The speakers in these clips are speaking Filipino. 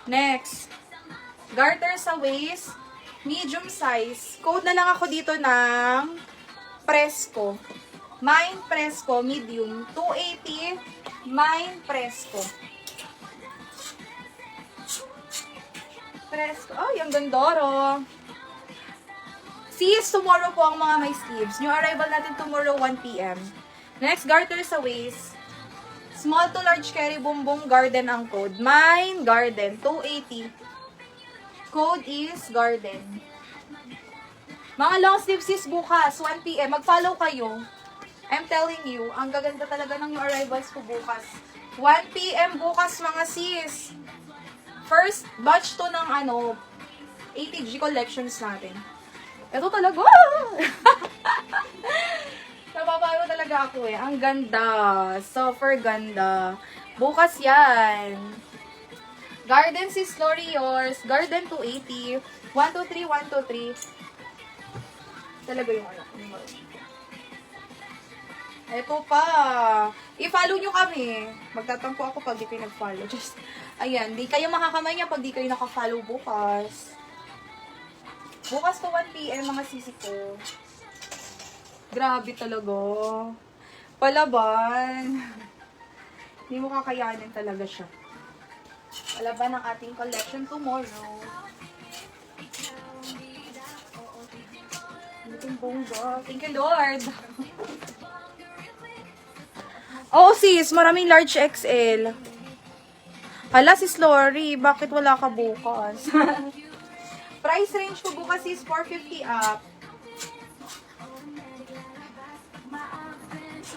Next, garter sa waist, medium size. Code na lang ako dito ng Presko. Mine Presko, medium. 280, Mine Presko. Presko. Ay, ang gandoro. Sis, tomorrow po ang mga may sleeves. New arrival natin tomorrow, 1 p.m. Next, garter sa waist. Small to large carry bumbong garden ang code. Mine garden, 280. Code is garden. Mga long sleeves sis bukas, 1 p.m. Mag-follow kayo. I'm telling you, ang gaganda talaga ng new arrivals ko bukas. 1 p.m. bukas mga sis. First batch to ng 80G collections natin. Ito talaga. Napapalo talaga ako eh. Ang ganda. Super ganda. Bukas yan. Garden sis Lori yours. Garden 280. 123, 123. Talaga yung Ito pa. I-follow nyo kami. Magtatampo ako pag di kayo nag-follow. Just, ayan. Di kayo makakamay niya pag di kayo naka-follow bukas. Bukas to 1 p.m. mga sisi ko. Grabe talaga. Palaban. Hindi mo kakayanin talaga siya. Palaban ang ating collection tomorrow. Thank you, Lord. Oh, sis. Maraming large XL. Hala, sis Lori. Bakit wala ka bukas? Price range ko bukas is 450 up.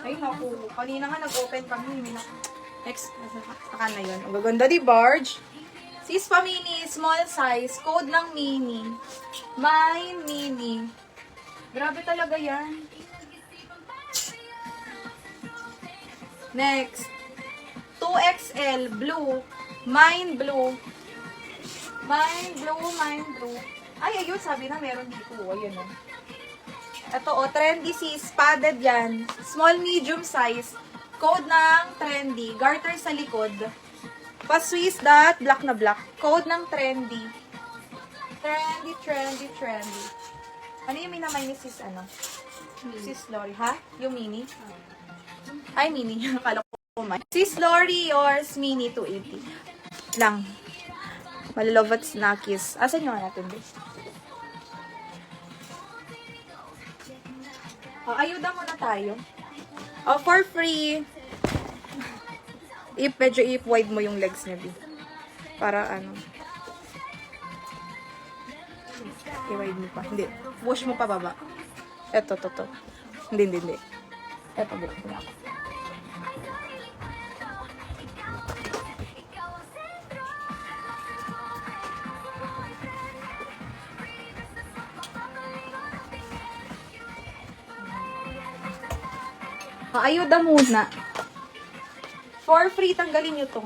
Ay, naku. Kanina nga nag-open kami. Next, saka na yun. Ang gaganda di Barge. Sis pa mini, small size. Code ng mini. Mine mini. Grabe talaga yan. Next. 2XL, blue. Mine blue. Mine blue, mine blue. Ay, ayun, sabi na meron dito. Ayun o. Ito o, trendy sis, padded yan. Small, medium size. Code ng trendy. Garter sa likod. Pa-Swiss dot, black na black. Code ng trendy. Trendy, trendy, trendy. Ano yung minamay ni sis, Sis Lori, ha? Yung mini? Ay, mini. Akala ko man. Sis Lori, yours, mini 280. Lang. Malalove at snackies. Asan nyo natin, ba? Ayuda muna tayo. For free. Medyo wide mo yung legs niya, B. Para i-wide mo pa. Hindi. Push mo pa baba. Eto, to. Hindi. Eto, balik mo ako. Ayuda muna. For free, tanggalin nyo to.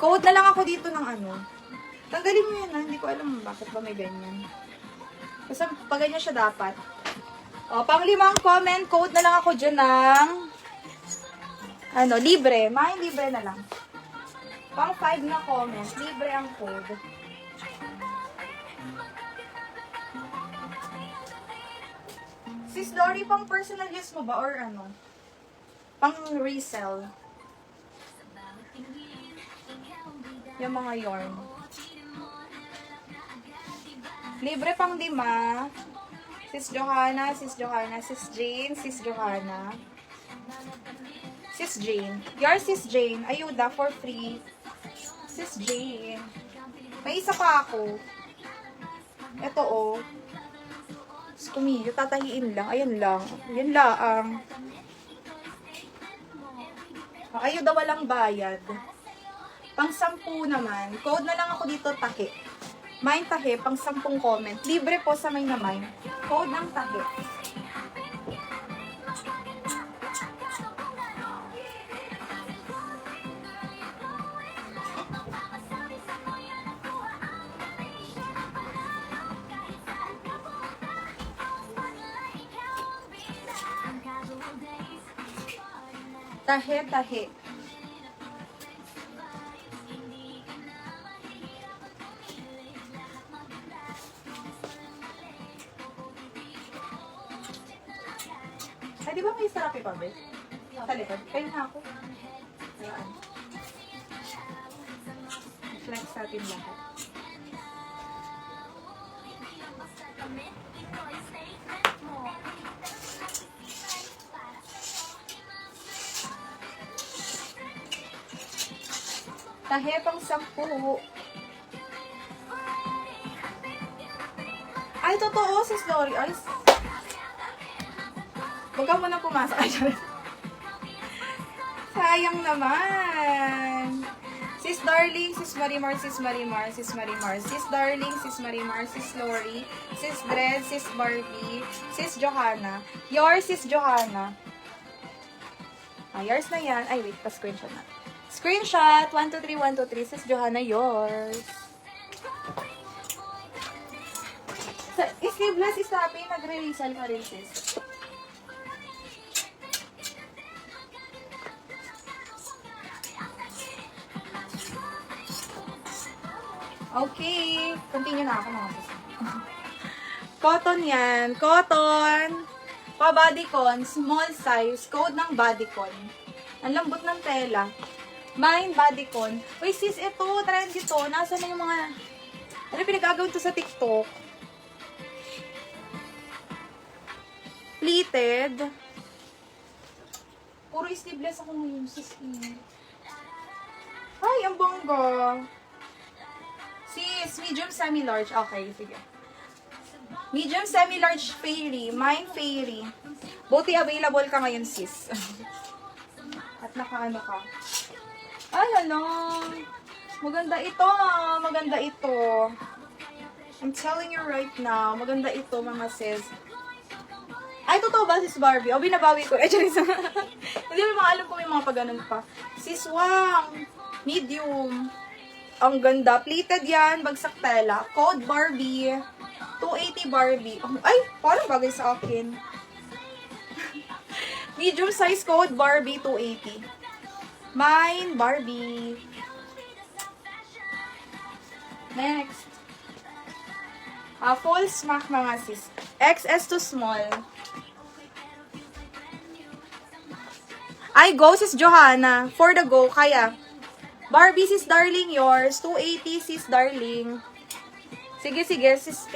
Code na lang ako dito ng Tanggalin mo yan, Hindi ko alam bakit ba may ganyan. Basta pag ganyan siya dapat. Pang-5 comment, code na lang ako dyan ng libre. Libre na lang. Pang-5 na comment, libre ang code. Sis Lori, pang personal use mo ba or pang resell? Yung mga yarn. Libre pang 5. Sis Johanna, Sis Jane, Sis Johanna. Sis Jane. Your Sis Jane, ayuda for free. Sis Jane. May isa pa ako. Ito Tumiyo, tatahiin lang. Ayan lang. Yan lang. Ayuda walang bayad. Pang 10 naman. Code na lang ako dito, tahi. Mine tahi, pang 10 comment. Libre po sa may na mine. Code ng tahi. Tahe. Ay, di ba may sarapi pa, be? Sa likod. Kayo na ako. Ayan. Flex natin lahat. Tahe pang 10. Ay, totoo, sis Lori. Ay, huwag ka muna pumasok. Ay, sorry. Sayang naman. Sis Darling, Sis Marimar, Sis Marimar, Sis Marimar, Sis Darling, Sis Marimar, Sis Lori, Sis Dred, Sis Barbie, Sis Johanna. Yours, Sis Johanna. Ah, yours na yan. Ay, wait, pa-screenshot na. Screenshot! 1, 2, 3, 1, 2, 3. Sis Johanna, yours. Sleeveless is happy. Nagre-resell ka rin, sis. Okay. Continue na ako, mga sis. Cotton yan. Cotton. Pa-bodycon. Small size. Code ng bodycon. Ang lambot ng tela. Mine bodycon. Uy, sis, ito. Trend ito. Nasaan na yung mga... Ano pinagagawin to sa TikTok? Pleated. Puro sleeveless ako ngayon, sis. Ay, ang bongga. Sis, medium semi-large. Okay, sige. Medium semi-large fairy. Mine fairy. Buti available ka ngayon, sis. At nakaano ka. Ay, ano. Maganda ito, maganda ito. I'm telling you right now, maganda ito, mga sis. Ay, totoo ba, sis Barbie? O, binabawi ko. Eh, Charis. Hindi mo alam kung may mga pag-ganun pa. Sis Wang. Medium. Ang ganda. Pleated yan. Bagsak tela. Code Barbie. 280 Barbie. Ay, parang bagay sa akin. Medium size code Barbie 280. Mine Barbie. Next. Full smack, mga sis. XS to small. Ay, go, sis Johanna. For the go, kaya. Barbie, sis Darling, yours. 280, sis Darling. Sige, sis.